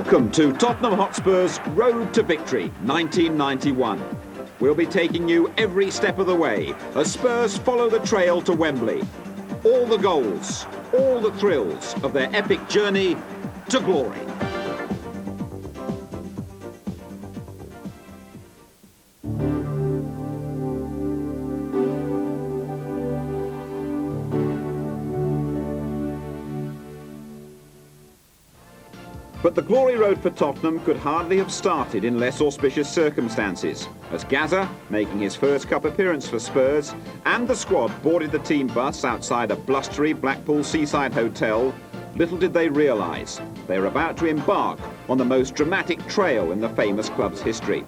Welcome to Tottenham Hotspur's Road to Victory 1991. We'll be taking you every step of the way as Spurs follow the trail to Wembley. All the goals, all the thrills of their epic journey to glory. But the glory road for Tottenham could hardly have started in less auspicious circumstances, as Gaza, making his first cup appearance for Spurs, and the squad boarded the team bus outside a blustery Blackpool seaside hotel, little did they realise they were about to embark on the most dramatic trail in the famous club's history.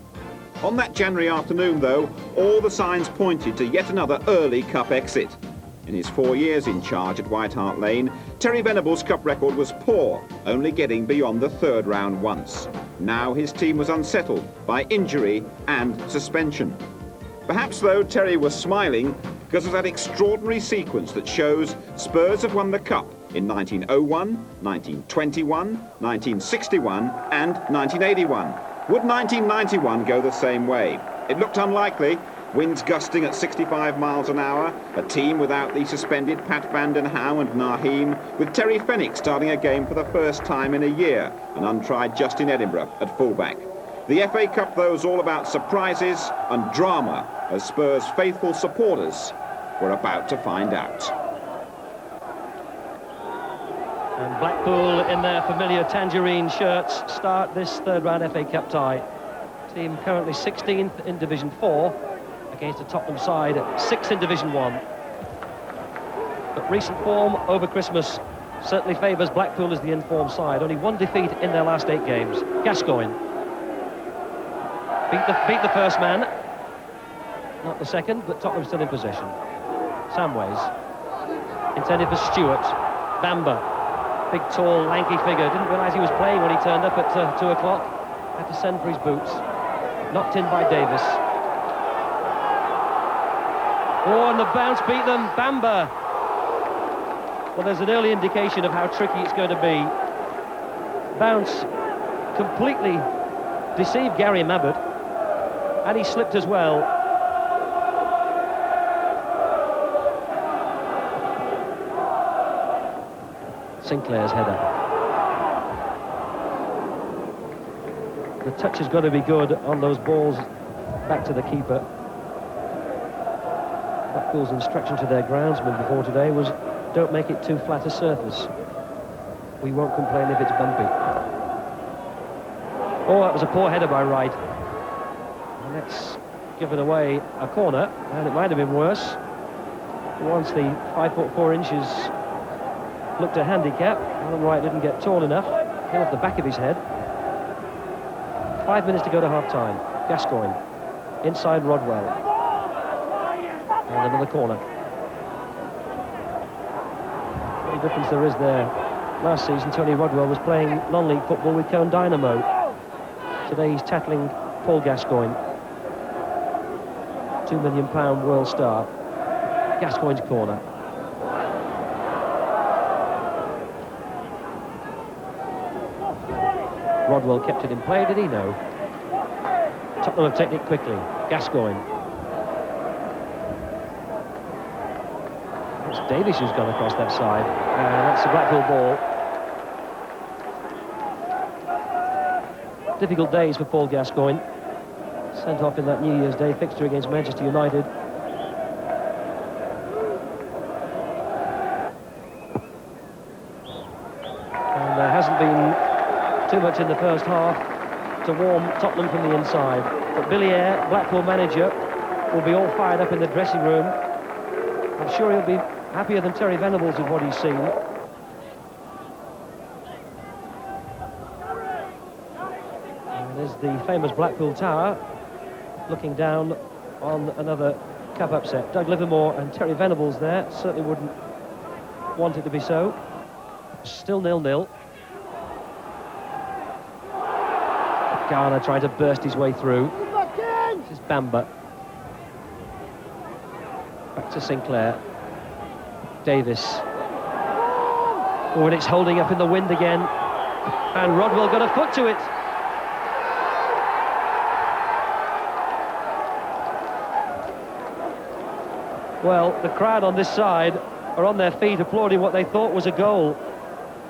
On that January afternoon, though, all the signs pointed to yet another early cup exit. In his 4 years in charge at White Hart Lane, Terry Venables' cup record was poor, only getting beyond the third round once. Now his team was unsettled by injury and suspension. Perhaps, though, Terry was smiling because of that extraordinary sequence that shows Spurs have won the cup in 1901, 1921, 1961 and 1981. Would 1991 go the same way? It looked unlikely. Winds gusting at 65 miles an hour, a team without the suspended Pat van den Houw and Naheem, with Terry Fenwick starting a game for the first time in a year, and untried Justin Edinburgh at fullback. The FA Cup, though, is all about surprises and drama, as Spurs' faithful supporters were about to find out. And Blackpool, in their familiar tangerine shirts, start this third-round FA Cup tie. Team currently 16th in Division 4. Against a Tottenham side at 6th in Division 1. But recent form over Christmas certainly favours Blackpool as the informed side. Only one defeat in their last 8 games. Gascoigne beat the first man, not the second, but Tottenham still in possession. Samways intended for Stewart. Bamba, big, tall, lanky figure. Didn't realise he was playing when he turned up at 2 o'clock. Had to send for his boots. Knocked in by Davis. Oh, and the bounce beat them. Bamba. Well, there's an early indication of how tricky it's going to be. Bounce completely deceived Gary Mabbott, and he slipped as well. Sinclair's header. The touch has got to be good on those balls back to the keeper. Blackpool's instruction to their groundsman before today was, don't make it too flat a surface. We won't complain if it's bumpy. Oh, that was a poor header by Wright. And that's given away a corner, and it might have been worse. Once the 5'4" looked a handicap, Alan Wright didn't get tall enough, came off the back of his head. 5 minutes to go to half-time. Gascoigne, inside Rodwell. And another corner. What a difference there is there. Last season, Tony Rodwell was playing non-league football with Cone Dynamo. Today he's tackling Paul Gascoigne. £2 million world star. Gascoigne's corner. Rodwell kept it in play, did he? No. Tottenham have taken it quickly. Gascoigne. It's Davis who's gone across that side. And that's the Blackpool ball. Difficult days for Paul Gascoigne. Sent off in that New Year's Day fixture against Manchester United. And there hasn't been too much in the first half to warm Tottenham from the inside. But Billy Eyre, Blackpool manager, will be all fired up in the dressing room. I'm sure he'll be happier than Terry Venables with what he's seen. And there's the famous Blackpool Tower, looking down on another cup upset. Doug Livermore and Terry Venables there certainly wouldn't want it to be so. Still 0-0. Garner trying to burst his way through. This is Bamba. Back to Sinclair. Davis. Oh, and it's holding up in the wind again. And Rodwell got a foot to it. Well, the crowd on this side are on their feet applauding what they thought was a goal.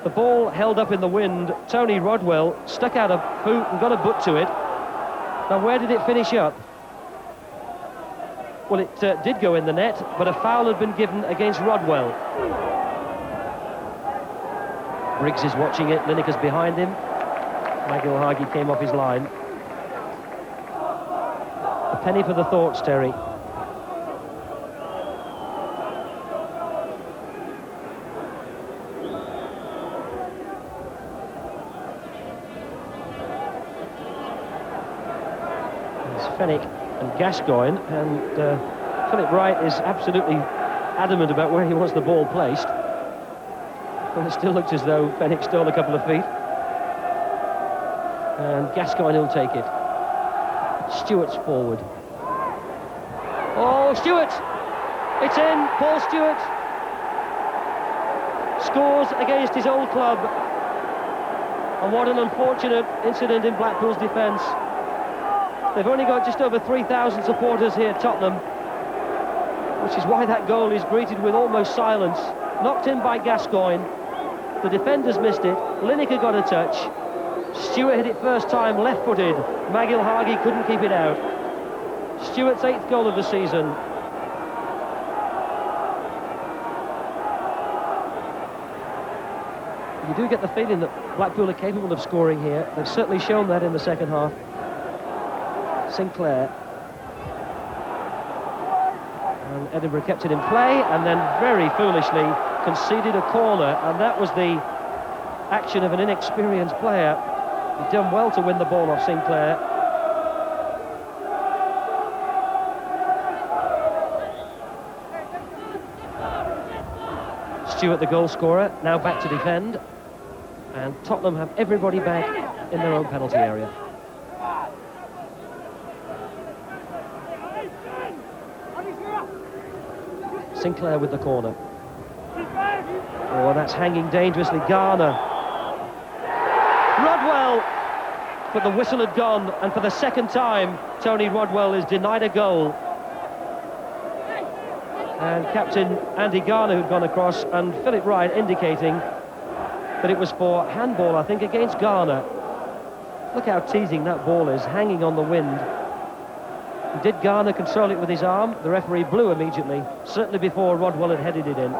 The ball held up in the wind. Tony Rodwell stuck out a boot and got a butt to it. Now, where did it finish up? Well, it did go in the net, but a foul had been given against Rodwell. Briggs is watching it. Lineker's behind him. McIlhargey came off his line. A penny for the thoughts, Terry. Fenwick and Gascoigne, and Philip Wright is absolutely adamant about where he wants the ball placed. Well, it still looks as though Fenwick stole a couple of feet. And Gascoigne will take it. Stewart's forward. Oh, Stewart! It's in! Paul Stewart scores against his old club. And what an unfortunate incident in Blackpool's defence. They've only got just over 3,000 supporters here at Tottenham, which is why that goal is greeted with almost silence. Knocked in by Gascoigne. The defenders missed it. Lineker got a touch. Stewart hit it first time, left-footed. McIlhargey couldn't keep it out. Stewart's 8th goal of the season. You do get the feeling that Blackpool are capable of scoring here. They've certainly shown that in the second half. Sinclair. And Edinburgh kept it in play and then very foolishly conceded a corner, and that was the action of an inexperienced player. He'd done well to win the ball off Sinclair. Stewart, the goal scorer, now back to defend, and Tottenham have everybody back in their own penalty area. Sinclair with the corner. Oh, that's hanging dangerously. Garner. Rodwell! But the whistle had gone, and for the second time, Tony Rodwell is denied a goal. And captain Andy Garner who'd gone across, and Philip Wright indicating that it was for handball, I think, against Garner. Look how teasing that ball is, hanging on the wind. Did Garner control it with his arm? The referee blew immediately, certainly before Rodwell had headed it in.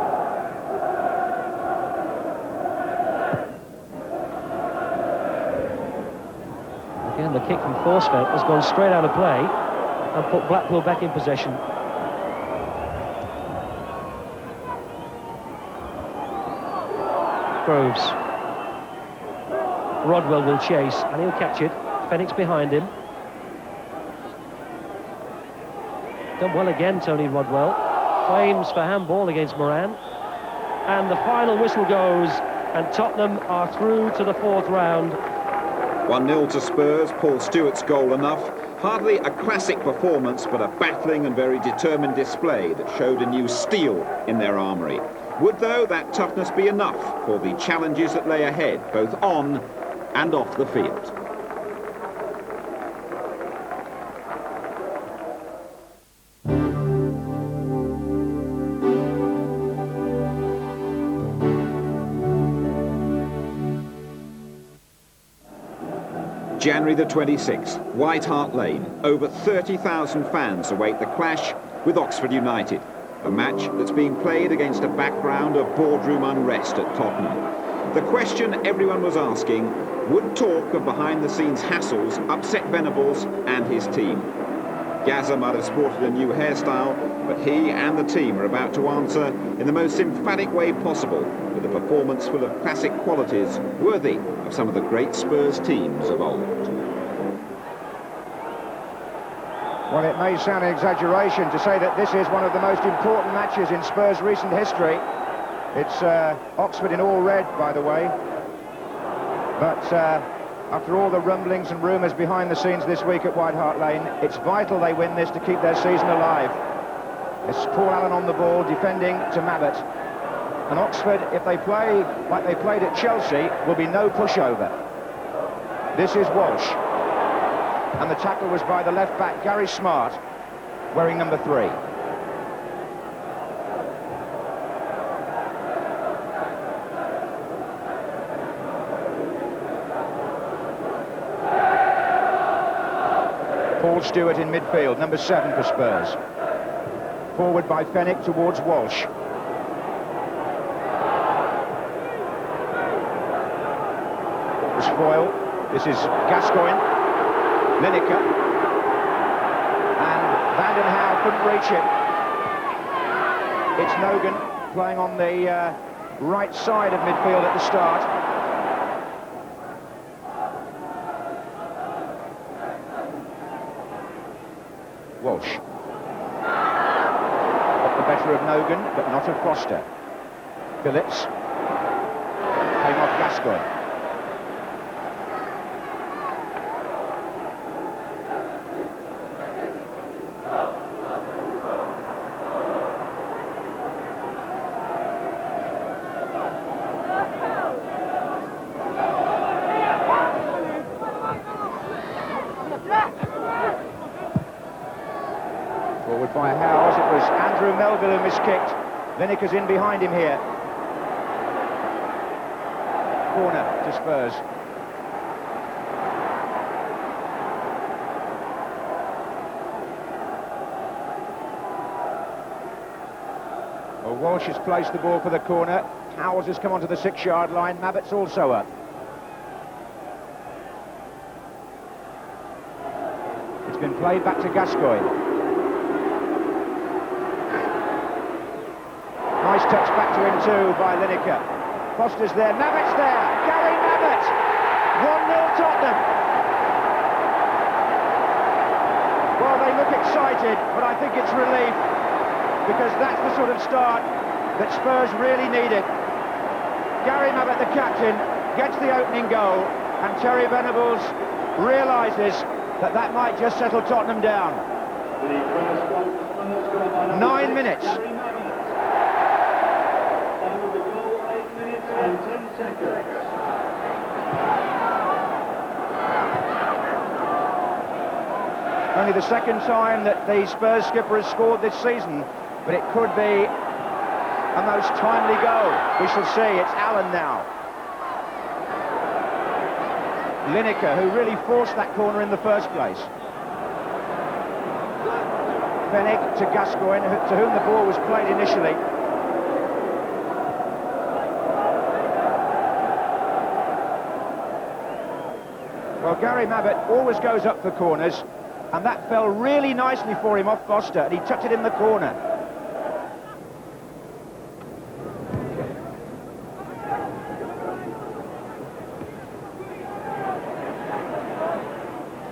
Again, the kick from Forsfeld has gone straight out of play and put Blackpool back in possession. Groves. Rodwell will chase, and he'll catch it. Fenwick's behind him. Done well again, Tony Rodwell. Claims for handball against Moran. And the final whistle goes, and Tottenham are through to the 4th round. 1-0 to Spurs, Paul Stewart's goal enough. Hardly a classic performance, but a battling and very determined display that showed a new steel in their armoury. Would, though, that toughness be enough for the challenges that lay ahead, both on and off the field? January the 26th, White Hart Lane. Over 30,000 fans await the clash with Oxford United. A match that's being played against a background of boardroom unrest at Tottenham. The question everyone was asking, would talk of behind-the-scenes hassles upset Venables and his team? Gazza might have sported a new hairstyle, but he and the team are about to answer in the most emphatic way possible, with a performance full of classic qualities worthy of some of the great Spurs teams of old. Well, it may sound an exaggeration to say that this is one of the most important matches in Spurs' recent history. It's Oxford in all red, by the way. But after all the rumblings and rumours behind the scenes this week at White Hart Lane, it's vital they win this to keep their season alive. It's Paul Allen on the ball, defending to Mabbutt. And Oxford, if they play like they played at Chelsea, will be no pushover. This is Walsh. And the tackle was by the left back, Gary Smart, wearing number 3. Paul Stewart in midfield, number 7 for Spurs. Forward by Fenwick towards Walsh. Foyle. This is Gascoigne, Lineker, and Van den Hauwe couldn't reach it. It's Nogan playing on the right side of midfield at the start. Walsh. Got the better of Nogan, but not of Foster. Phillips. Came off Gascoigne. Forward by Howes, it was Andrew Melville who miskicked. Lineker's in behind him here. Corner to Spurs. Well, Walsh has placed the ball for the corner. Howes has come onto the 6-yard line. Mabbott's also up. It's been played back to Gascoigne. Nice touch back to him too by Lineker. Foster's there, Mabbott's there, Gary Mabbott! 1-0 Tottenham. Well, they look excited, but I think it's relief, because that's the sort of start that Spurs really needed. Gary Mabbott, the captain, gets the opening goal, and Terry Venables realises that that might just settle Tottenham down. 9 minutes. Only the second time that the Spurs skipper has scored this season, but it could be a most timely goal. We shall see. It's Allen now. Lineker, who really forced that corner in the first place. Fenwick to Gascoigne, to whom the ball was played initially. Well, Gary Mabbott always goes up for corners, and that fell really nicely for him off Foster, and he tucked it in the corner.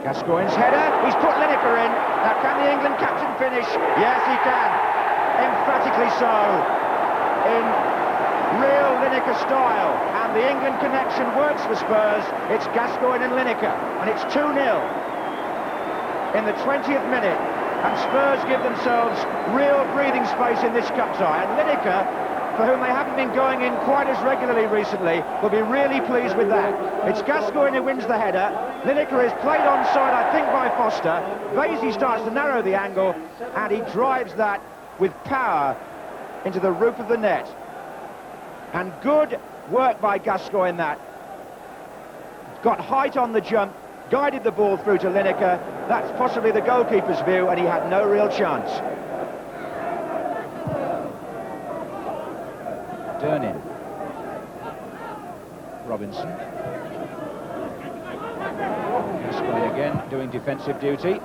Gascoigne's header, he's put Lineker in. Now can the England captain finish? Yes, he can. Emphatically so. In real Lineker style. And the England connection works for Spurs. It's Gascoigne and Lineker. And it's 2-0 in the 20th minute. And Spurs give themselves real breathing space in this cup tie. And Lineker, for whom they haven't been going in quite as regularly recently, will be really pleased with that. It's Gascoigne who wins the header. Lineker is played onside, I think, by Foster. Vasey starts to narrow the angle, and he drives that with power into the roof of the net. And good work by Gascoigne that. Got height on the jump, guided the ball through to Lineker. That's possibly the goalkeeper's view, and he had no real chance. Durnin. Robinson. Gascoigne again doing defensive duty.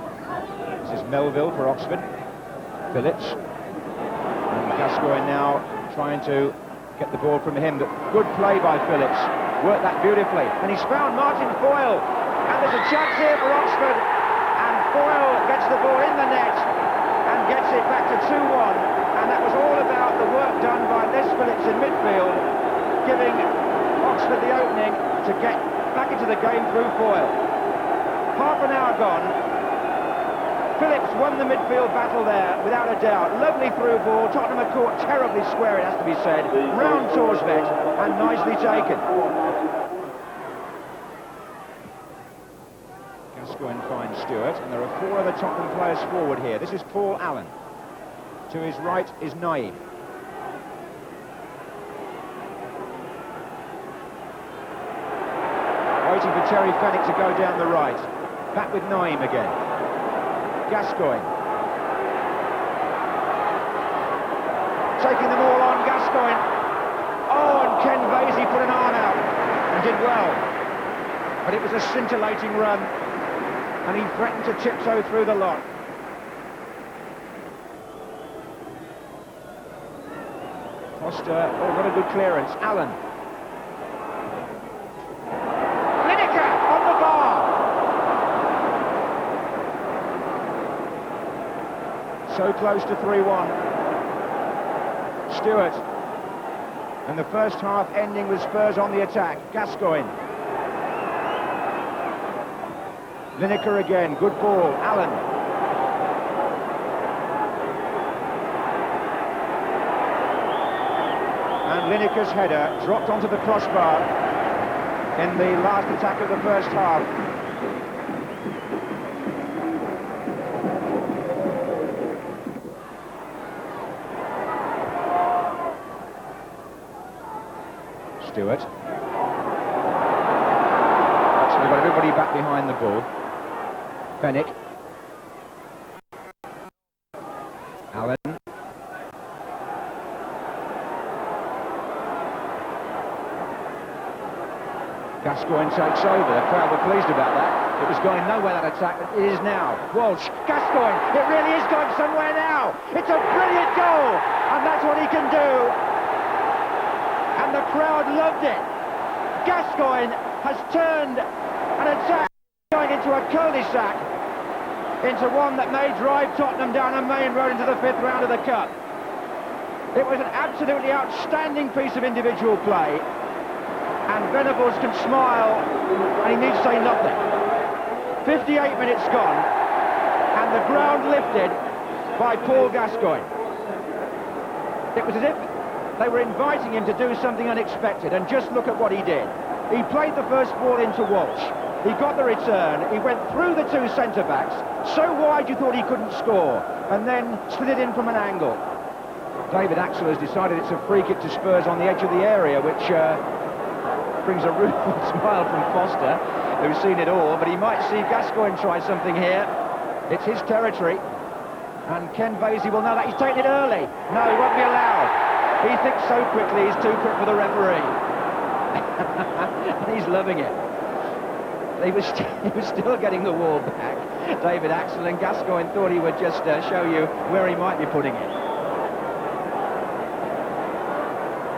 This is Melville for Oxford. Phillips. And Gascoigne now trying to get the ball from him. But good play by Phillips. Worked that beautifully. And he's found Martin Foyle. And there's a chance here for Oxford. And Foyle gets the ball in the net and gets it back to 2-1. And that was all about the work done by Les Phillips in midfield, giving Oxford the opening to get back into the game through Foyle. Half an hour gone, Phillips won the midfield battle there, without a doubt. Lovely through ball. Tottenham are caught terribly square, it has to be said. Round Torsvet, and nicely taken. Gascoigne finds Stewart, and there are 4 other Tottenham players forward here. This is Paul Allen. To his right is Naim. Waiting for Terry Fenwick to go down the right. Back with Naim again. Gascoigne. Taking them all on, Gascoigne. Oh, and Ken Vasey put an arm out and did well. But it was a scintillating run, and he threatened to tiptoe through the lot. Foster, oh, what a good clearance. Allen. Lineker on the bar. So close to 3-1. Stewart. And the first half ending with Spurs on the attack. Gascoigne. Lineker again, good ball. Allen. And Lineker's header dropped onto the crossbar in the last attack of the first half. Stewart. So we've got everybody back behind the ball. Fenwick. Allen. Gascoigne takes over. The crowd were pleased about that. It was going nowhere, that attack, but it is now. Walsh, Gascoigne, it really is going somewhere now. It's a brilliant goal, and that's what he can do. And the crowd loved it. Gascoigne has turned an attack going into a cul-de-sac into one that may drive Tottenham down a main road into the 5th round of the Cup. It was an absolutely outstanding piece of individual play, and Venables can smile and he needs to say nothing. 58 minutes gone, and the ground lifted by Paul Gascoigne. It was as if they were inviting him to do something unexpected, and just look at what he did. He played the first ball into Walsh. He got the return, he went through the 2 centre-backs, so wide you thought he couldn't score, and then slid it in from an angle. David Axel has decided it's a free kick to Spurs on the edge of the area, which brings a rueful smile from Foster, who's seen it all, but he might see Gascoigne try something here. It's his territory, and Ken Vasey will know that. He's taken it early. No, he won't be allowed. He thinks so quickly, he's too quick for the referee. And he's loving it. He was still getting the wall back, David Axel, and Gascoigne thought he would just show you where he might be putting it.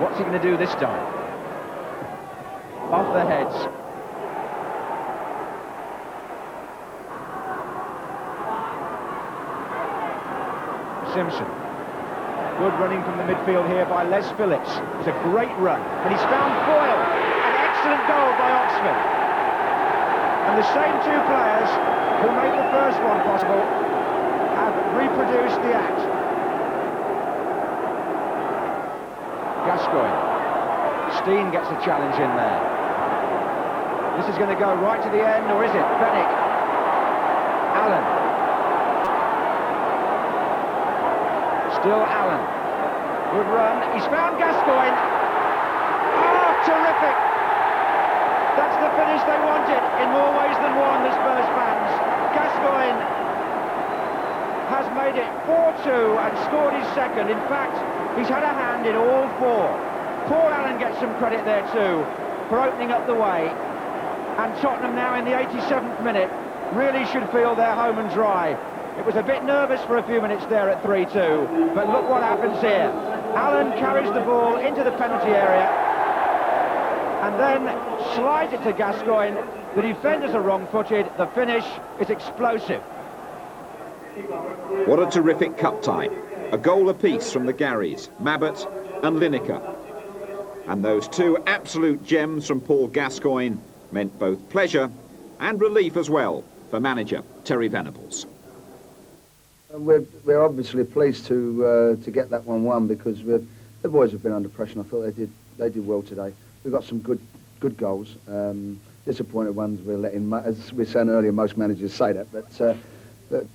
What's he going to do this time? Off the heads. Simpson. Good running from the midfield here by Les Phillips. It's a great run, and he's found Boyle. An excellent goal by Oxford. And the same 2 players who made the first one possible have reproduced the act. Gascoigne. Steen gets a challenge in there. This is going to go right to the end, or is it? Fenwick. Allen. Still Allen. Good run. He's found Gascoigne. Oh, terrific! That's the finish they wanted in more ways than one, the Spurs fans. Gascoigne has made it 4-2 and scored his second. In fact, he's had a hand in all 4. Paul Allen gets some credit there too for opening up the way. And Tottenham now in the 87th minute really should feel they're home and dry. It was a bit nervous for a few minutes there at 3-2, but look what happens here. Allen carries the ball into the penalty area and then slides it to Gascoigne. The defenders are wrong-footed. The finish is explosive. What a terrific cup tie. A goal apiece from the Garys, Mabbott and Lineker. And those 2 absolute gems from Paul Gascoigne meant both pleasure and relief as well for manager Terry Venables. And we're obviously pleased to get that 1-1 because the boys have been under pressure. And I thought they did well today. We've got some good goals. Disappointed ones we're letting, as we were saying earlier, most managers say that, but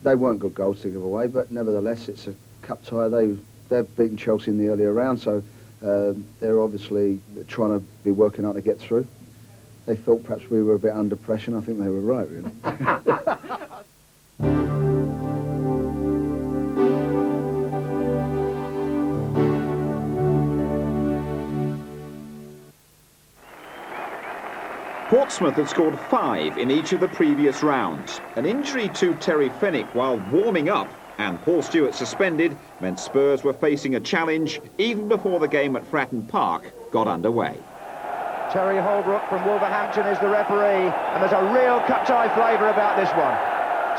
they weren't good goals to give away. But nevertheless, it's a cup tie. They've beaten Chelsea in the earlier round, so they're obviously trying to be working out to get through. They thought perhaps we were a bit under pressure, and I think they were right, really. Portsmouth had scored 5 in each of the previous rounds. An injury to Terry Fenwick while warming up and Paul Stewart suspended meant Spurs were facing a challenge even before the game at Fratton Park got underway. Terry Holbrook from Wolverhampton is the referee, and there's a real cut-tie flavour about this one.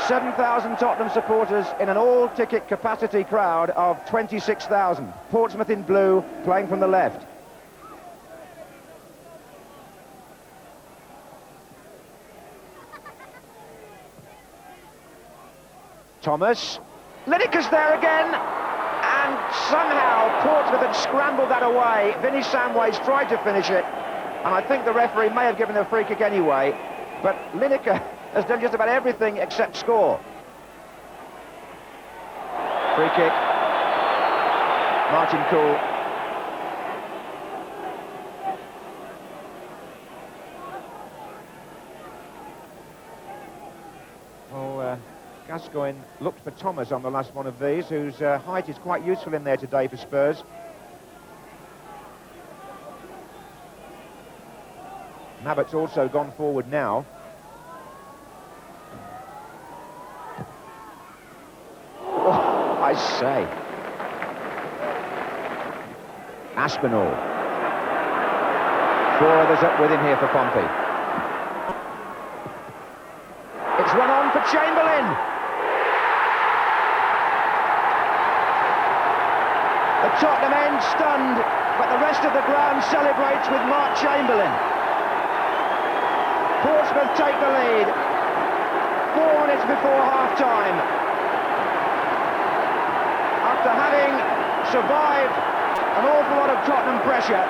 7,000 Tottenham supporters in an all-ticket capacity crowd of 26,000. Portsmouth in blue, playing from the left. Thomas. Lineker's there again, and somehow Portsmouth had scrambled that away. Vinnie Samways tried to finish it, and I think the referee may have given a free kick anyway, but Lineker has done just about everything except score. Free kick. Martin Cool. Gascoigne looked for Thomas on the last one of these, whose height is quite useful in there today for Spurs. Mabbott's also gone forward now. Oh, I say. Aspinall. 4 others up with him here for Pompey. It's run on for Chamberlain. The Tottenham end stunned, but the rest of the ground celebrates with Mark Chamberlain. Portsmouth take the lead. 4 minutes before half-time. After having survived an awful lot of Tottenham pressure,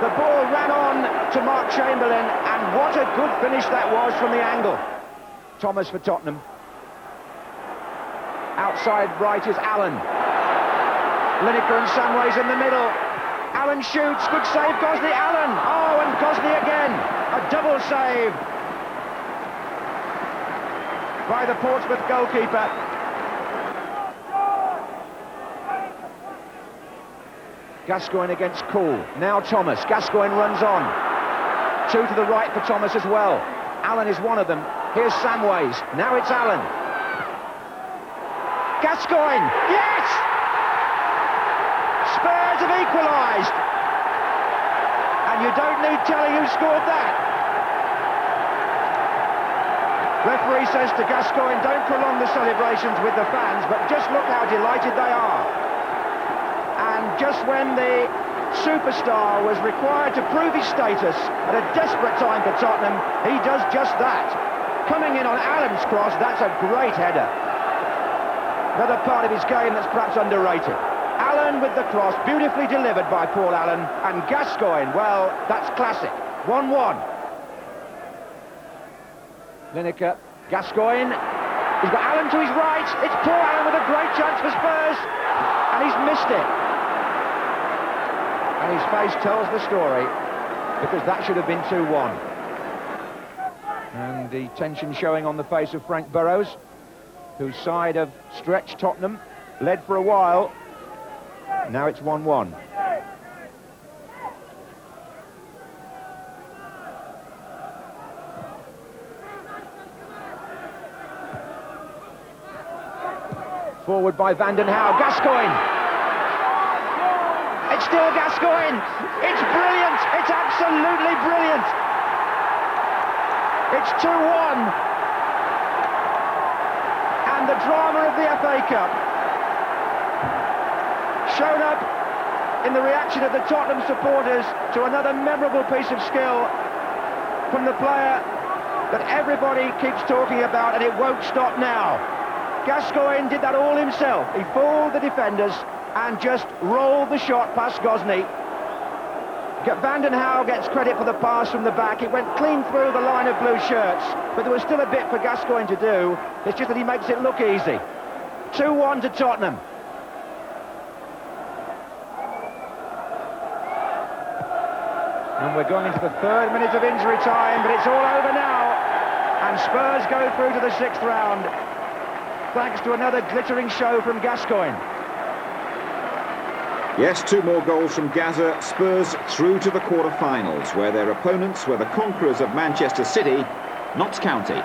the ball ran on to Mark Chamberlain, and what a good finish that was from the angle. Thomas for Tottenham. Outside right is Allen. Lineker and Samways in the middle. Allen shoots, good save, Gosney, Allen. Oh, and Gosney again. A double save by the Portsmouth goalkeeper. Gascoigne against Cool. Now Thomas. Gascoigne runs on. 2 to the right for Thomas as well. Allen is one of them. Here's Samways. Now it's Allen. Gascoigne. Yes! Spurs have equalised. And you don't need telling who scored that. Referee says to Gascoigne, don't prolong the celebrations with the fans, but just look how delighted they are. And just when the superstar was required to prove his status at a desperate time for Tottenham, he does just that. Coming in on Allen's cross, that's a great header. Another part of his game that's perhaps underrated. Allen with the cross, beautifully delivered by Paul Allen, and Gascoigne, well, that's classic. 1-1. Lineker, Gascoigne, he's got Allen to his right, it's Paul Allen with a great chance for Spurs, and he's missed it. And his face tells the story, because that should have been 2-1. And the tension showing on the face of Frank Burrows, whose side have stretched Tottenham, led for a while. Now it's 1-1. Forward by Vandenhouwe. Gascoigne. It's still Gascoigne. It's brilliant. It's absolutely brilliant. It's 2-1. And the drama of the FA Cup shown up in the reaction of the Tottenham supporters to another memorable piece of skill from the player that everybody keeps talking about, and it won't stop now. Gascoigne did that all himself. He fooled the defenders and just rolled the shot past Gosney. Vandenhauwe gets credit for the pass from the back. It went clean through the line of blue shirts, but there was still a bit for Gascoigne to do. It's just that he makes it look easy. 2-1 to Tottenham. And we're going into the 3rd minute of injury time, but it's all over now. And Spurs go through to the 6th round, thanks to another glittering show from Gascoigne. Yes, 2 more goals from Gaza. Spurs through to the quarter-finals, where their opponents were the conquerors of Manchester City, Notts County.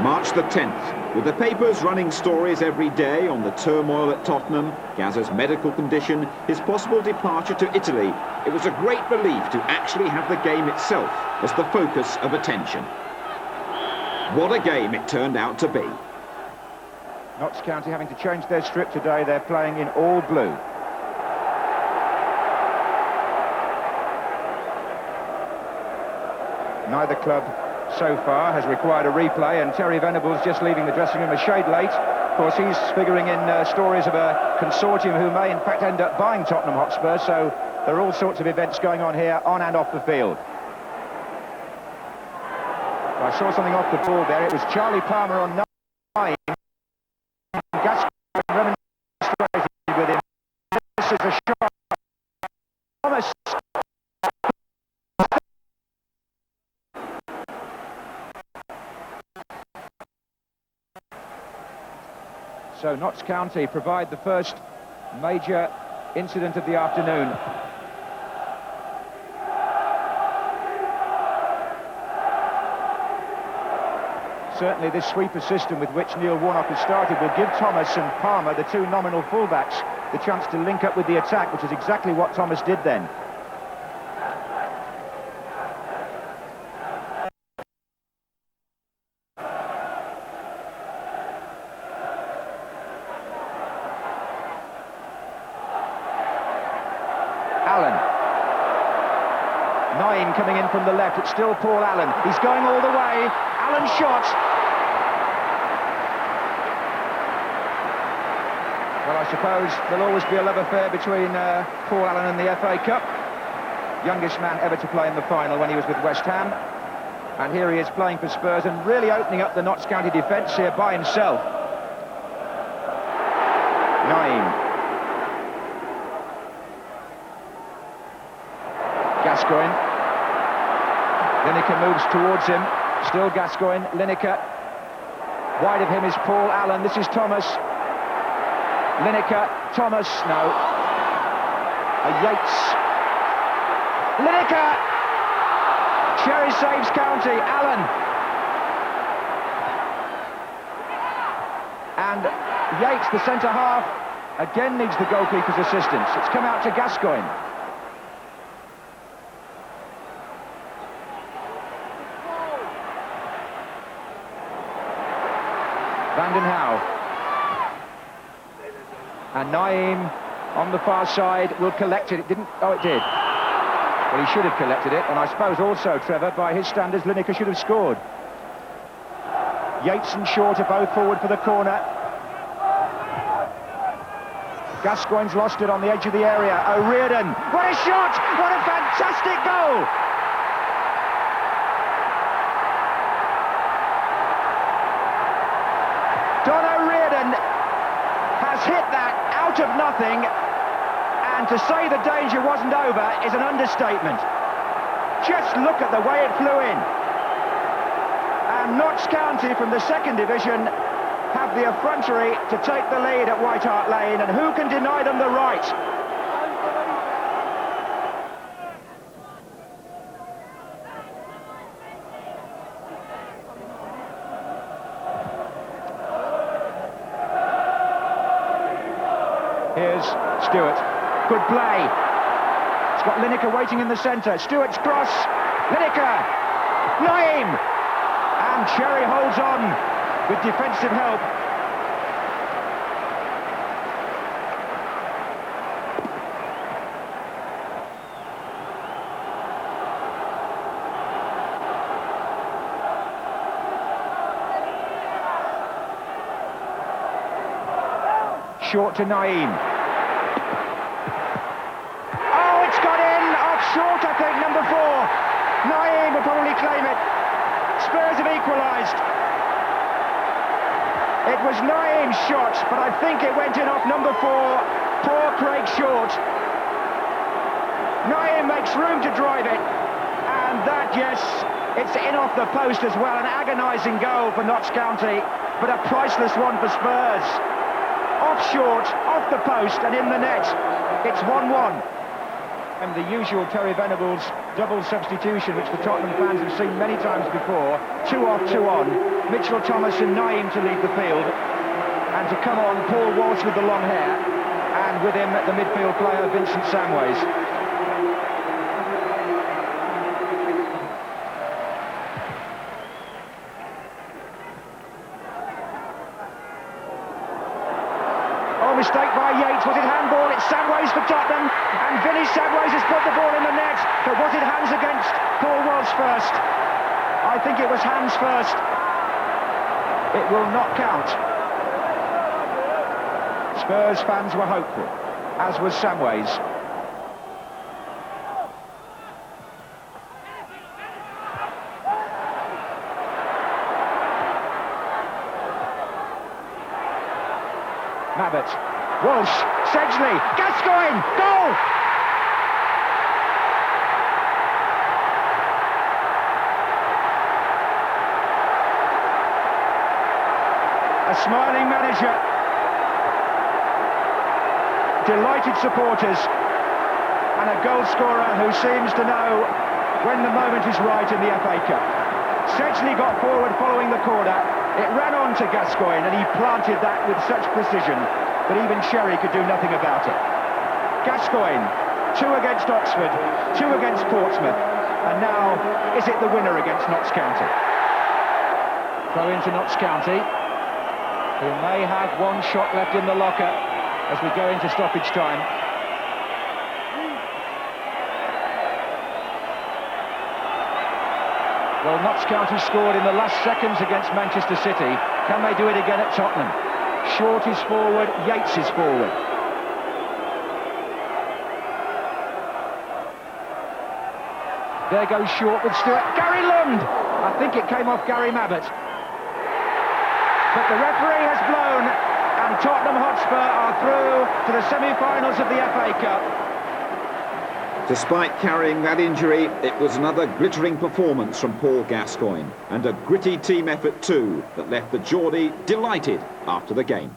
March the 10th, with the papers running stories every day on the turmoil at Tottenham, Gaza's medical condition, his possible departure to Italy, it was a great relief to actually have the game itself as the focus of attention. What a game it turned out to be. Notts County having to change their strip today. They're playing in all blue. Neither club so far has required a replay, and Terry Venables just leaving the dressing room a shade late. Of course, he's figuring in stories of a consortium who may in fact end up buying Tottenham Hotspur, so there are all sorts of events going on here, on and off the field. I saw something off the ball there. It was Charlie Palmer on 9. Gascoigne remonstrated with him. This is a shot. Thomas. So Notts County provide the first major incident of the afternoon. Certainly this sweeper system with which Neil Warnock has started will give Thomas and Palmer, the 2 nominal fullbacks, the chance to link up with the attack, which is exactly what Thomas did then. Allen. 9 coming in from the left. It's still Paul Allen. He's going all the way. Allen shot. Well, I suppose there'll always be a love affair between Paul Allen and the FA Cup. Youngest man ever to play in the final when he was with West Ham. And here he is playing for Spurs and really opening up the Notts County defence here by himself. Naeem. Gascoigne. Lineker moves towards him. Still Gascoigne. Lineker. Wide of him is Paul Allen. This is Thomas. Lineker. Thomas. No. Yates. Lineker. Cherry saves County. Allen. And Yates, the centre-half, again needs the goalkeeper's assistance. It's come out to Gascoigne. Vandenhauwe. And Naeem on the far side will collect it. It didn't... Oh, it did. Well, he should have collected it. And I suppose also, Trevor, by his standards, Lineker should have scored. Yates and Short are both forward for the corner. Gascoigne's lost it on the edge of the area. O'Riordan. What a shot! What a fantastic goal! Don O'Riordan has hit that out of nothing, and to say the danger wasn't over is an understatement. Just look at the way it flew in. And Notts County from the 2nd Division have the effrontery to take the lead at White Hart Lane, and who can deny them the right? Here's Stewart. Good play. It's got Lineker waiting in the centre. Stewart's cross. Lineker. Naeem. And Cherry holds on with defensive help. short to Naeem. Oh, it's got in, off short, I think, number 4. Naeem will probably claim it. Spurs have equalised. It was Naeem's shot, but I think it went in off number 4. Poor Craig Short. Naeem makes room to drive it, and that, yes, it's in off the post as well. An agonising goal for Notts County, but a priceless one for Spurs. Off short, off the post, and in the net. It's 1-1. And the usual Terry Venables double substitution, which the Tottenham fans have seen many times before. 2 off, 2 on. Mitchell Thomas and Naeem to lead the field. And to come on, Paul Walsh with the long hair. And with him, the midfield player, Vincent Samways. Mistake by Yates. Was it handball? It's Samways for Tottenham, and Vinny Samways has put the ball in the net. But was it hands against Paul Walsh first? I think it was hands first. It will not count. Spurs fans were hopeful, as was Samways. Mabbott, Walsh, Sedgley, Gascoigne, goal! A smiling manager, delighted supporters, and a goal scorer who seems to know when the moment is right in the FA Cup. Sedgley got forward following the corner. It ran on to Gascoigne, and he planted that with such precision that even Sherry could do nothing about it. Gascoigne, 2 against Oxford, 2 against Portsmouth, and now is it the winner against Notts County? Throw into Notts County, who may have 1 shot left in the locker as we go into stoppage time. Well, Notts County scored in the last seconds against Manchester City. Can they do it again at Tottenham? Short is forward, Yates is forward. There goes Short with Stewart. Gary Lund! I think it came off Gary Mabbott. But the referee has blown, and Tottenham Hotspur are through to the semi-finals of the FA Cup. Despite carrying that injury, it was another glittering performance from Paul Gascoigne, and a gritty team effort too that left the Geordie delighted after the game.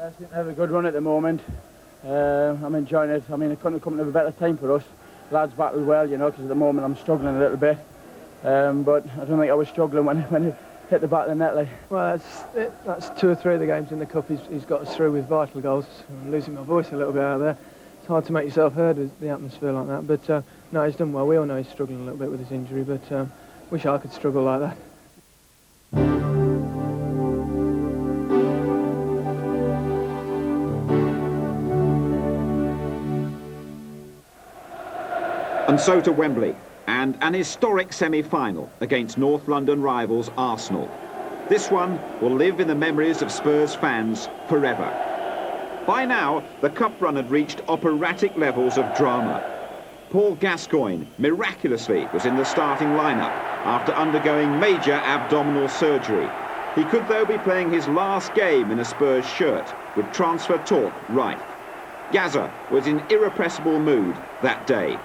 I think they have a good run at the moment. I'm enjoying it. I mean, it couldn't have come at a better time for us. Lads battled well, you know, because at the moment I'm struggling a little bit. But I don't think I was struggling when it hit the back of the net. Like. Well, that's 2 or 3 of the games in the Cup he's got us through with vital goals. I'm losing my voice a little bit out there. It's hard to make yourself heard with the atmosphere like that, but no, he's done well. We all know he's struggling a little bit with his injury, but wish I could struggle like that. And so to Wembley, and an historic semi-final against North London rivals Arsenal. This one will live in the memories of Spurs fans forever. By now, the cup run had reached operatic levels of drama. Paul Gascoigne miraculously was in the starting lineup after undergoing major abdominal surgery. He could, though, be playing his last game in a Spurs shirt, with transfer talk rife. Gazza was in irrepressible mood that day.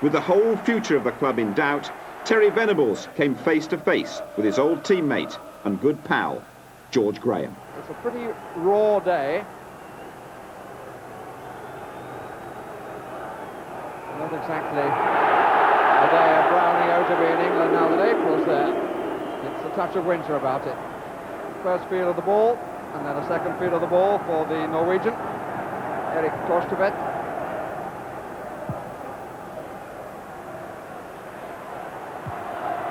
With the whole future of the club in doubt, Terry Venables came face to face with his old teammate and good pal, George Graham. It's a pretty raw day. Not exactly a day of Brownie out to be in England now that April's there. It's a touch of winter about it. First field of the ball, and then a second field of the ball for the Norwegian, Erik Torstvedt.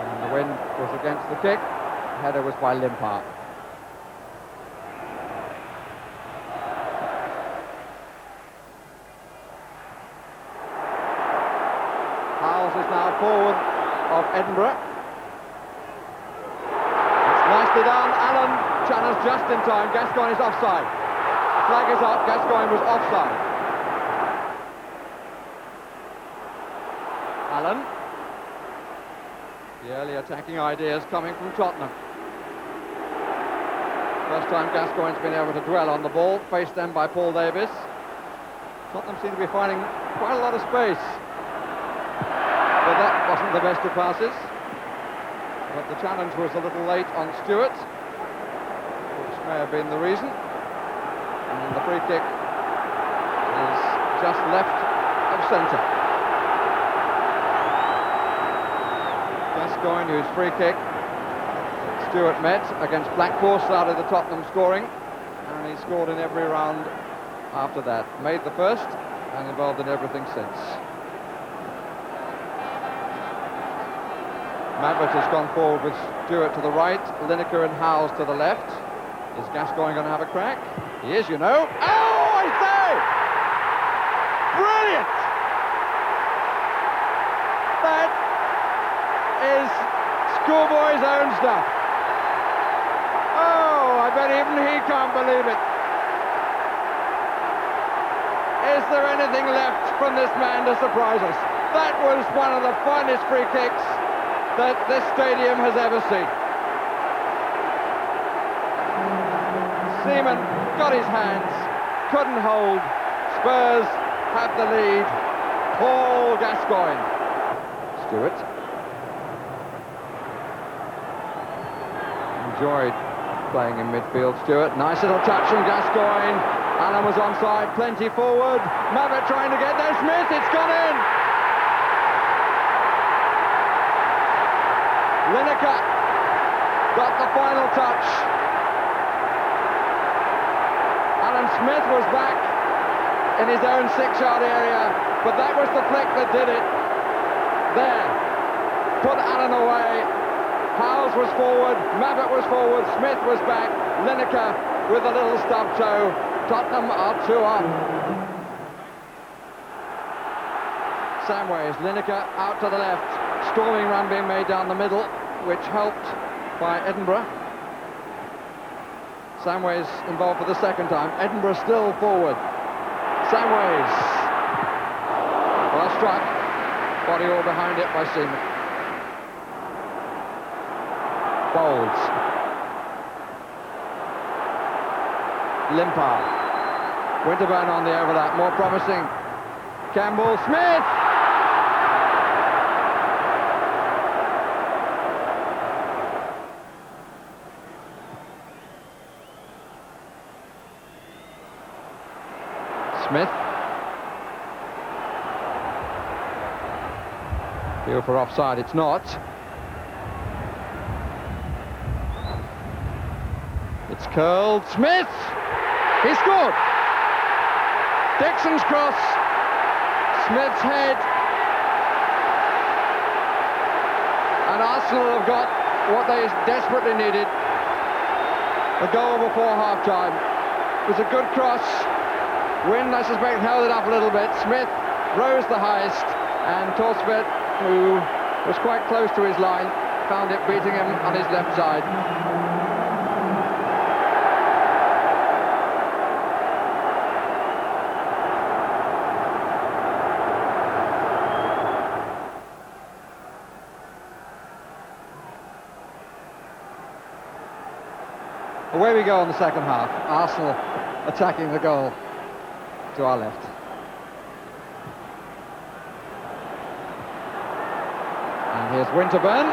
And the wind was against the kick. The header was by Limpar. Is now forward of Edinburgh. It's nicely done. Allen channels just in time. Gascoigne is offside. Flag is up, Gascoigne was offside. Allen. The early attacking ideas coming from Tottenham. First time Gascoigne's been able to dwell on the ball, faced then by Paul Davis. Tottenham seem to be finding quite a lot of space. But that wasn't the best of passes. But the challenge was a little late on Stewart, which may have been the reason. And the free kick is just left of centre. Gascoigne, whose free kick Stewart met against Blackpool, started the Tottenham scoring, and he scored in every round after that. Made the first and involved in everything since. Mabbutt has gone forward with Stewart to the right, Lineker and Howes to the left. Is Gascoigne going to have a crack? He is, you know. Oh, I say! Brilliant! That is schoolboy's own stuff. Oh, I bet even he can't believe it. Is there anything left from this man to surprise us? That was one of the finest free kicks that this stadium has ever seen. Seaman got his hands, couldn't hold. Spurs have the lead. Paul Gascoigne. Stewart. Enjoyed playing in midfield, Stewart. Nice little touch from Gascoigne. Allen was onside, plenty forward. Mabbutt trying to get there. Smith, it's gone in. Lineker got the final touch. Alan Smith was back in his own 6-yard area, but that was the flick that did it. There. Put Allen away. Howes was forward, Mabbutt was forward, Smith was back, Lineker with a little stub toe. Tottenham are 2 up. Samways, Lineker out to the left. Storming run being made down the middle, which helped by Edinburgh. Samways involved for the second time. Edinburgh still forward. Samways. Well struck. Body all behind it by Seaman. Bowles. Limpar. Winterburn on the overlap, more promising. Campbell, Smith! Smith. Feel for offside, it's not. It's curled. Smith! He scored! Dixon's cross. Smith's head. And Arsenal have got what they desperately needed. A goal before half-time. It was a good cross. Wind, I suspect, held it up a little bit. Smith rose the highest, and Torsved, who was quite close to his line, found it beating him on his left side. Away we go on the second half. Arsenal attacking the goal to our left. And here's Winterburn.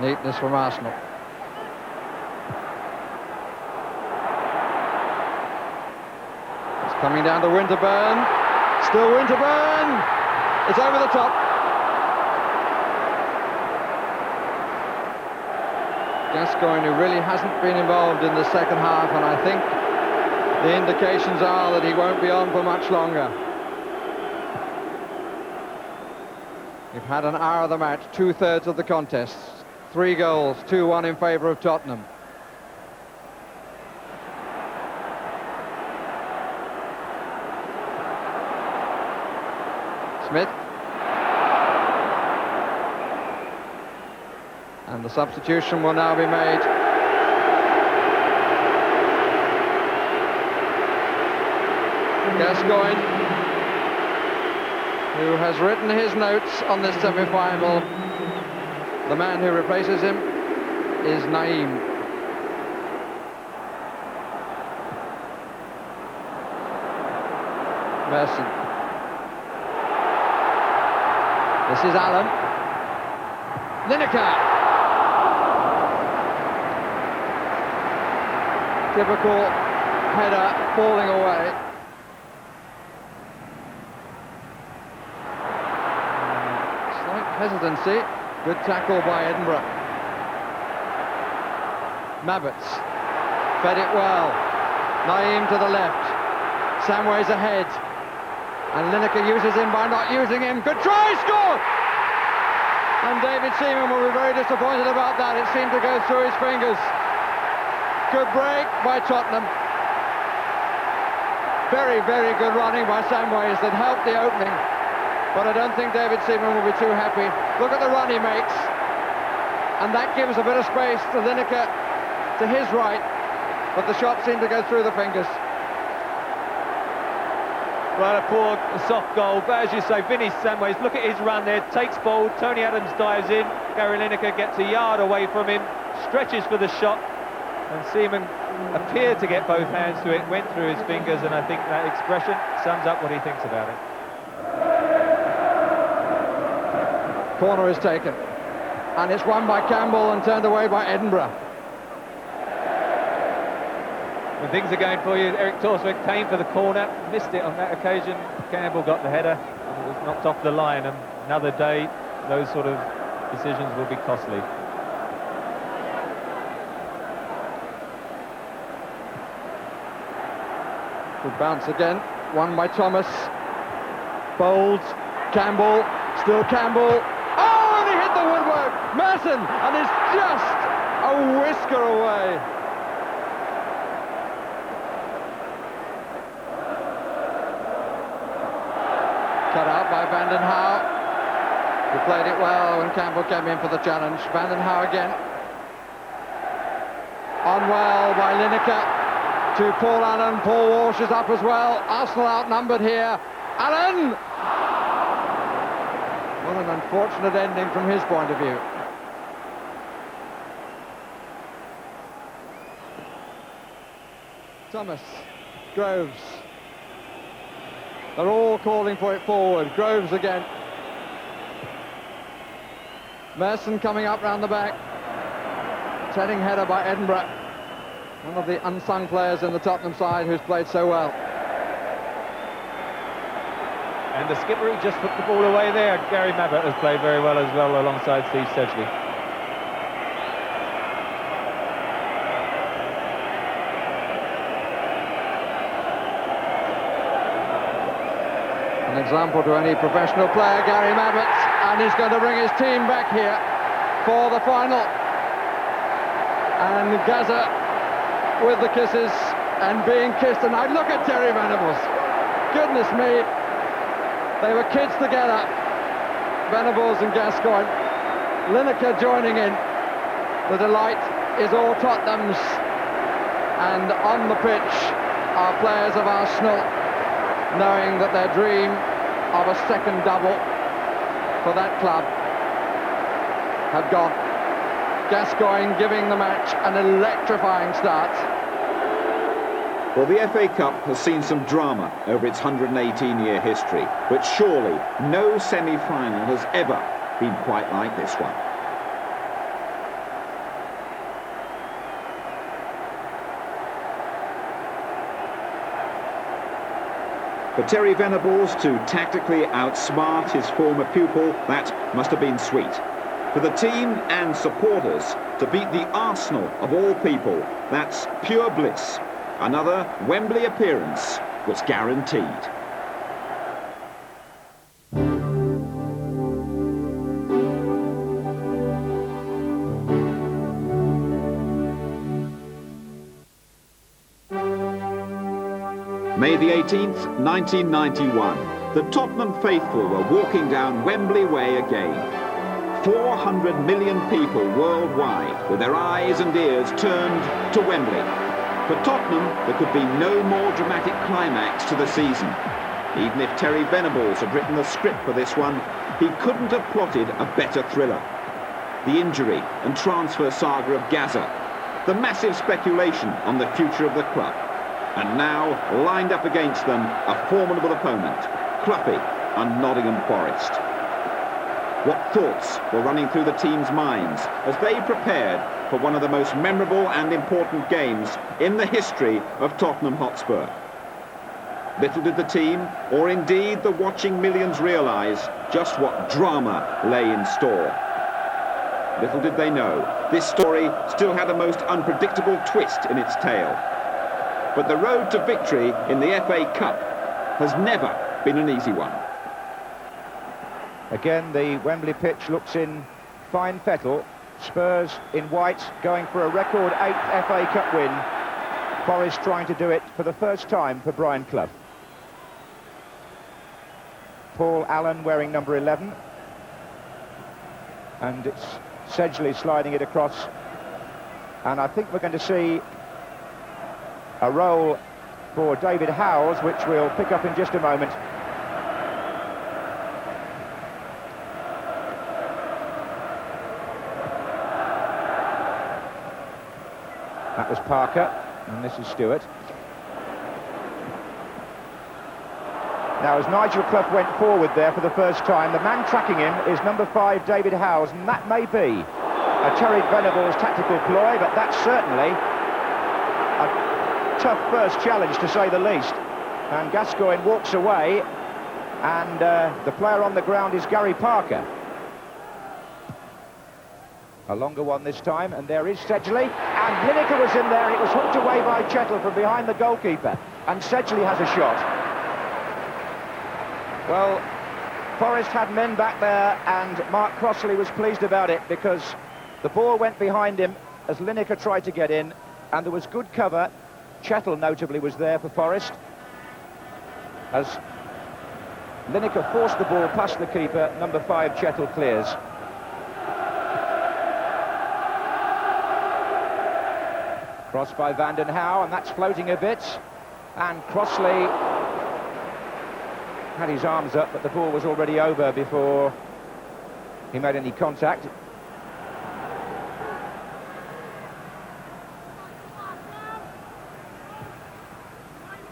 Neatness from Arsenal. It's coming down to Winterburn. Still Winterburn. It's over the top. Gascoigne, who really hasn't been involved in the second half, and I think the indications are that he won't be on for much longer. We've had an hour of the match, 2/3 of the contest. 3 goals, 2-1 in favour of Tottenham. Smith. And the substitution will now be made. Gascoigne, who has written his notes on this semi-final. The man who replaces him is Naeem. Merson. This is Allen. Lineker. Typical header falling away. Slight hesitancy. Good tackle by Edinburgh. Mabbotts fed it well. Naeem to the left. Samways ahead. And Lineker uses him by not using him. Good try, score! And David Seaman will be very disappointed about that. It seemed to go through his fingers. Good break by Tottenham. Very, very good running by Samways that helped the opening. But I don't think David Seaman will be too happy. Look at the run he makes. And that gives a bit of space to Lineker to his right. But the shot seemed to go through the fingers. Well, a poor, soft goal, but as you say, Vinny Samways, look at his run there, takes ball, Tony Adams dives in, Gary Lineker gets a yard away from him, stretches for the shot, and Seaman appeared to get both hands to it, went through his fingers, and I think that expression sums up what he thinks about it. Corner is taken, and it's won by Campbell and turned away by Edinburgh. When things are going for you, Eric Torswick came for the corner, missed it on that occasion. Campbell got the header, and it was knocked off the line. And another day, those sort of decisions will be costly. Good bounce again, won by Thomas. Bold, Campbell, still Campbell. Oh, and he hit the woodwork! Merson, and it's just a whisker away. Cut out by Van den Hauwe, who played it well when Campbell came in for the challenge. Van den Hauwe again. On well by Lineker to Paul Allen. Paul Walsh is up as well. Arsenal outnumbered here. Allen! What an unfortunate ending from his point of view. Thomas, Groves. They're all calling for it forward. Groves again. Merson coming up round the back. Setting header by Edinburgh. One of the unsung players in the Tottenham side who's played so well. And the skipper who just put the ball away there, Gary Mabbott, has played very well as well alongside Steve Sedgley. An example to any professional player, Gary Mabbott, and he's going to bring his team back here for the final. And Gaza with the kisses and being kissed, and I look at Terry Venables. Goodness me, they were kids together, Venables and Gascoigne. Lineker joining in. The delight is all Tottenham's, and on the pitch are players of Arsenal, knowing that their dream of a second double for that club had gone. Gascoigne giving the match an electrifying start. Well, the FA Cup has seen some drama over its 118-year history, but surely no semi-final has ever been quite like this one. For Terry Venables to tactically outsmart his former pupil, that must have been sweet. For the team and supporters to beat the Arsenal of all people, that's pure bliss. Another Wembley appearance was guaranteed. May the 18th, 1991. The Tottenham faithful were walking down Wembley Way again. 400 million people worldwide with their eyes and ears turned to Wembley. For Tottenham, there could be no more dramatic climax to the season. Even if Terry Venables had written the script for this one, he couldn't have plotted a better thriller. The injury and transfer saga of Gaza, the massive speculation on the future of the club, and now, lined up against them, a formidable opponent, Cloughy and Nottingham Forest. What thoughts were running through the team's minds as they prepared for one of the most memorable and important games in the history of Tottenham Hotspur? Little did the team, or indeed the watching millions, realise just what drama lay in store. Little did they know, this story still had a most unpredictable twist in its tale. But the road to victory in the FA Cup has never been an easy one. Again, the Wembley pitch looks in fine fettle. Spurs in white going for a record 8th FA Cup win. Forest trying to do it for the first time for Brian Clough. Paul Allen wearing number 11. And it's Sedgley sliding it across. And I think we're going to see a roll for David Howells, which we'll pick up in just a moment. That was Parker, and this is Stewart. Now, as Nigel Clough went forward there for the first time, the man tracking him is number 5, David Howells, and that may be a Terry Venables tactical ploy, but that's certainly a tough first challenge, to say the least. And Gascoigne walks away, and the player on the ground is Gary Parker. A longer one this time, and there is Sedgley, and Lineker was in there. It was hooked away by Chettle from behind the goalkeeper, and Sedgley has a shot. Well, Forest had men back there, and Mark Crossley was pleased about it, because the ball went behind him as Lineker tried to get in, and there was good cover. Chettle notably was there for Forest, as Lineker forced the ball past the keeper. Number 5, Chettle, clears. Cross by Vanden Hauwe, and that's floating a bit, and Crossley had his arms up, but the ball was already over before he made any contact.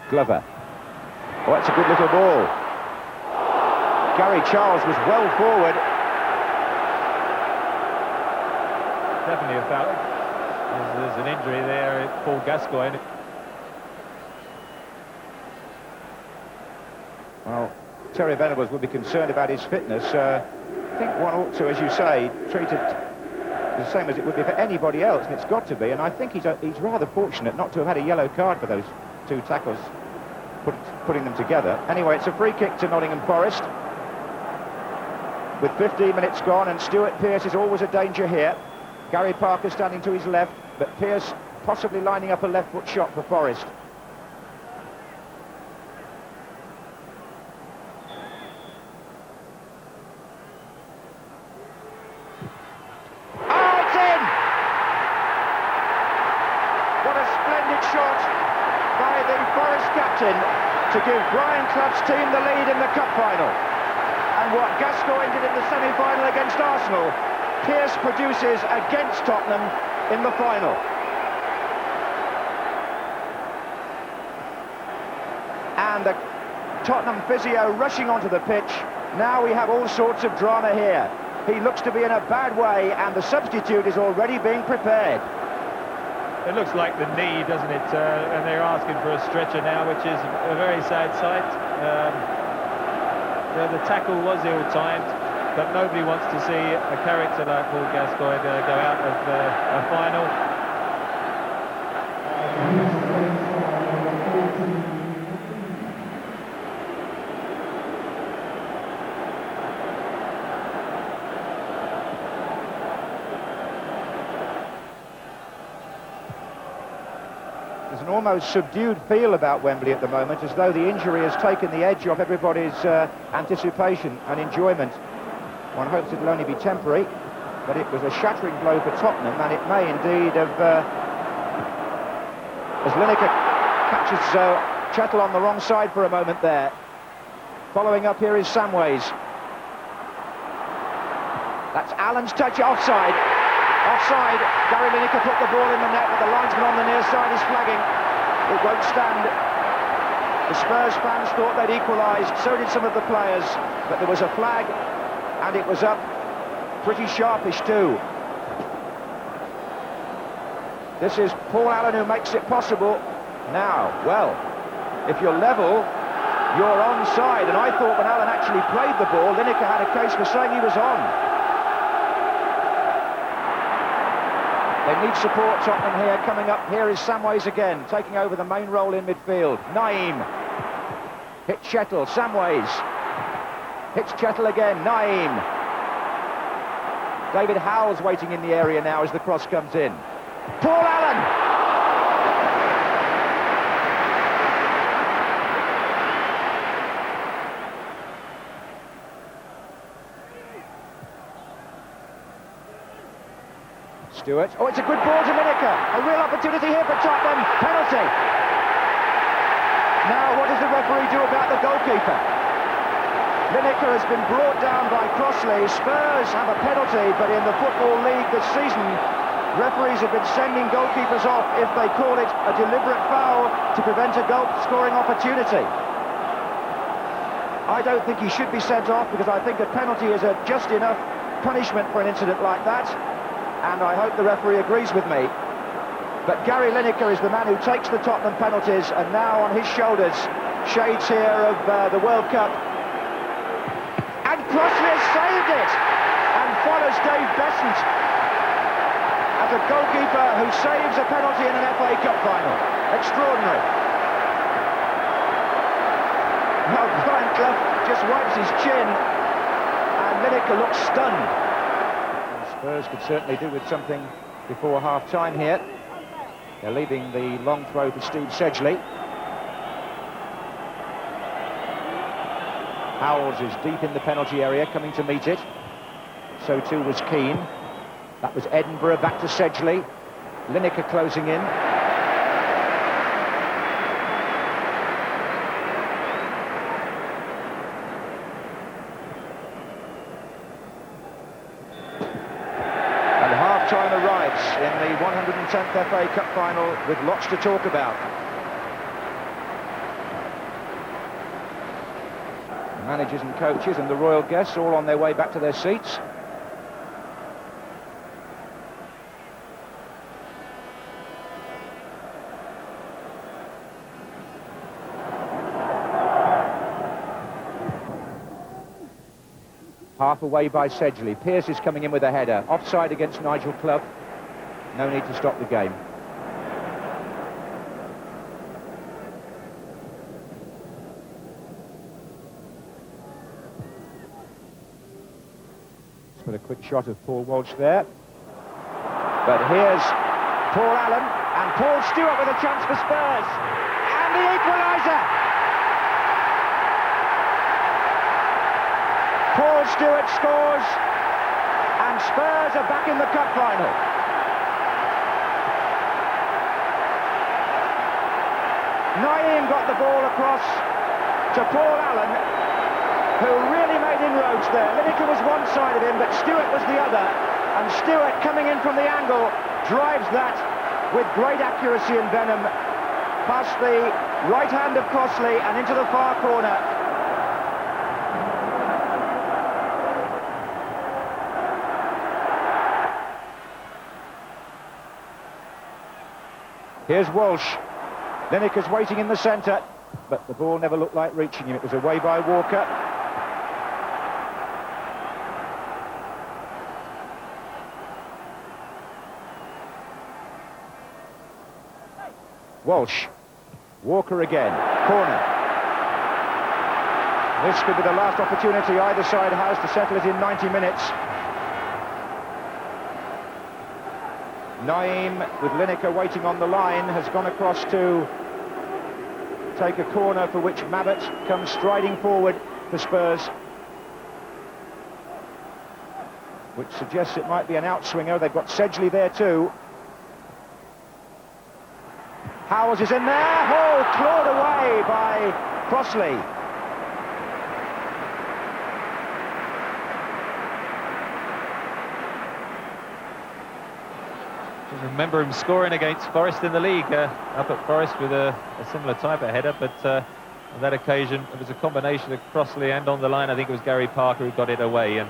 Glover. Oh, that's a good little ball. Gary Charles was well forward. Definitely a foul. There's an injury there, Paul Gascoigne. Well, Terry Venables will be concerned about his fitness. I think one ought to, as you say, treat it the same as it would be for anybody else, and it's got to be. And I think he's rather fortunate not to have had a yellow card for those 2 tackles, putting them together. Anyway, it's a free kick to Nottingham Forest, with 15 minutes gone, and Stuart Pearce is always a danger here. Gary Parker standing to his left, but Pearce possibly lining up a left-foot shot for Forest. Oh, it's in! What a splendid shot by the Forest captain to give Brian Clough's team the lead in the cup final. And what Gascoigne did in the semi-final against Arsenal, Pearce produces against Tottenham in the final. And the Tottenham physio rushing onto the pitch. Now we have all sorts of drama here. He looks to be in a bad way, and the substitute is already being prepared. It looks like the knee, doesn't it? And they're asking for a stretcher now, which is a very sad sight. The tackle was ill-timed, but nobody wants to see a character like Paul Gascoigne go out of a final. There's an almost subdued feel about Wembley at the moment, as though the injury has taken the edge off everybody's anticipation and enjoyment One hopes it'll only be temporary, but it was a shattering blow for Tottenham, and it may indeed have, as Lineker catches Chettle on the wrong side for a moment there. Following up here is Samways. That's Allen's touch, offside. Offside. Gary Lineker put the ball in the net, but the linesman on the near side is flagging. It won't stand. The Spurs fans thought they'd equalised, so did some of the players, but there was a flag, and it was up pretty sharpish too. This is Paul Allen who makes it possible. Now, well, if you're level, you're onside, and I thought when Allen actually played the ball, Lineker had a case for saying he was on. They need support, Tottenham here. Coming up here is Samways again, taking over the main role in midfield. Naeem hits Chettle, Samways hits Chettle again, Naeem. David Howell's waiting in the area now as the cross comes in. Paul Allen! Stewart. Oh, it's a good ball to Lineker. A real opportunity here for Tottenham. Penalty. Now, what does the referee do about the goalkeeper? Lineker has been brought down by Crossley. Spurs have a penalty, but in the Football League this season, referees have been sending goalkeepers off if they call it a deliberate foul to prevent a goal-scoring opportunity. I don't think he should be sent off, because I think a penalty is a just enough punishment for an incident like that. And I hope the referee agrees with me. But Gary Lineker is the man who takes the Tottenham penalties, and now on his shoulders, shades here of the World Cup. And Crossley has saved it, and follows Dave Besant as a goalkeeper who saves a penalty in an FA Cup final. Extraordinary. Now Brian Clough just wipes his chin, and Lineker looks stunned. Spurs could certainly do with something before half-time here. They're leaving the long throw for Steve Sedgley. Howells is deep in the penalty area, coming to meet it. So too was Keane. That was Edinburgh, back to Sedgley. Lineker closing in. Time arrives in the 110th FA Cup final with lots to talk about. The managers and coaches and the royal guests all on their way back to their seats. Half away by Sedgley. Pearce is coming in with a header. Offside against Nigel Clough. No need to stop the game. Let's put a quick shot of Paul Walsh there. But here's Paul Allen and Paul Stewart with a chance for Spurs. And the equaliser! Paul Stewart scores, and Spurs are back in the cup final. Naeem got the ball across to Paul Allen, who really made inroads there. Lineker was one side of him, but Stewart was the other, and Stewart, coming in from the angle, drives that with great accuracy and venom past the right hand of Crossley and into the far corner. Here's Walsh. Lineker's waiting in the centre, but the ball never looked like reaching him. It was away by Walker. Walsh. Walker again. Corner. This could be the last opportunity either side has to settle it in 90 minutes. Naeem, with Lineker waiting on the line, has gone across to take a corner for which Mabbutt comes striding forward for Spurs. which suggests it might be an outswinger. They've got Sedgley there too. Howells is in there. Oh, clawed away by Crossley. Just remember him scoring against Forest in the league, up at Forest with a similar type of header, but on that occasion it was a combination of Crossley and on the line I think it was Gary Parker who got it away, and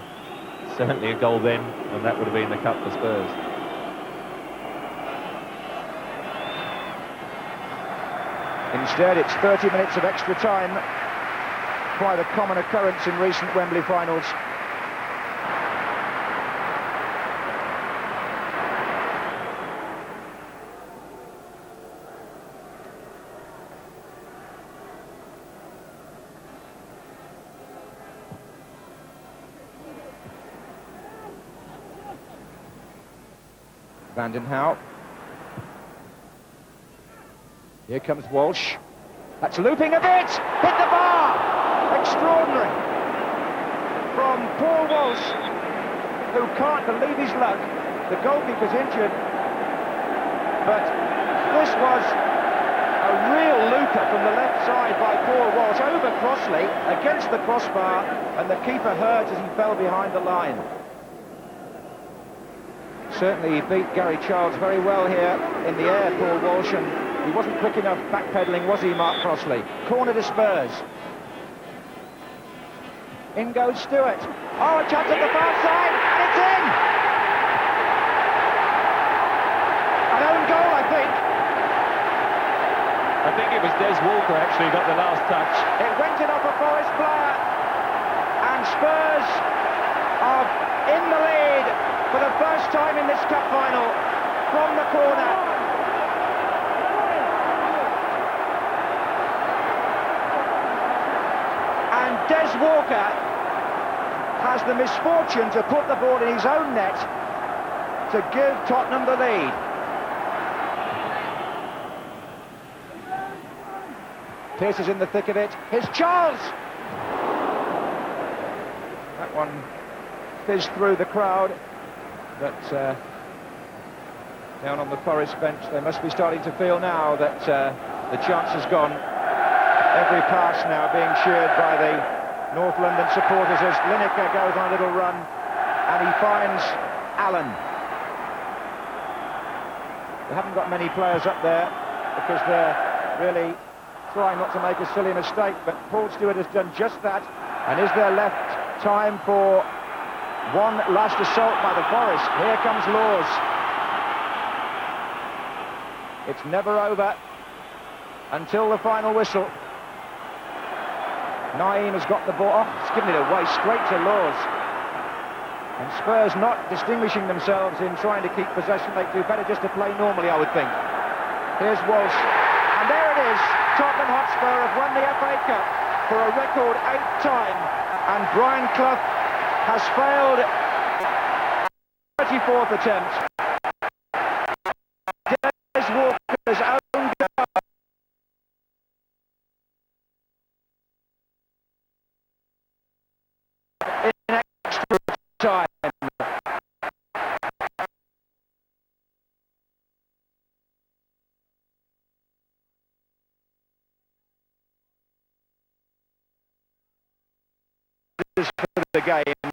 certainly a goal then, and that would have been the cup for Spurs. Instead, it's 30 minutes of extra time. Quite a common occurrence in recent Wembley finals. Vanden Hauw. Here comes Walsh. That's looping a bit! Hit the bar! Extraordinary! From Paul Walsh, who can't believe his luck. The goalkeeper's injured. But this was a real looper from the left side by Paul Walsh over Crossley, against the crossbar, and the keeper hurt as he fell behind the line. Certainly he beat Gary Charles very well here in the air, Paul Walsh, and he wasn't quick enough backpedaling, was he, Mark Crossley? Corner to Spurs. In goes Stewart. Oh, a chance at the far side, and it's in! An own goal, I think. I think it was Des Walker actually got the last touch. It went in off a Forest player, and Spurs are in the lead for the first time in this cup final from the corner. And Des Walker has the misfortune to put the ball in his own net to give Tottenham the lead. Pearce is in the thick of it. Here's Charles! That one fizzed through the crowd, but down on the Forest bench they must be starting to feel now that the chance has gone. Every pass now being cheered by the North London supporters as Lineker goes on a little run and he finds Allen. They haven't got many players up there because they're really trying not to make a silly mistake, but Paul Stewart has done just that. And is there left time for one last assault by the Forest? Here comes Laws. It's never over until the final whistle. Naeem has got the ball. Oh, it's given it away straight to Laws. And Spurs not distinguishing themselves in trying to keep possession. They do better just to play normally, I would think. Here's Walsh. And there it is. Tottenham Hotspur have won the FA Cup for a record 8th time. And Brian Clough has failed 34th attempt. Des Walker's own goal. In extra time. For the game.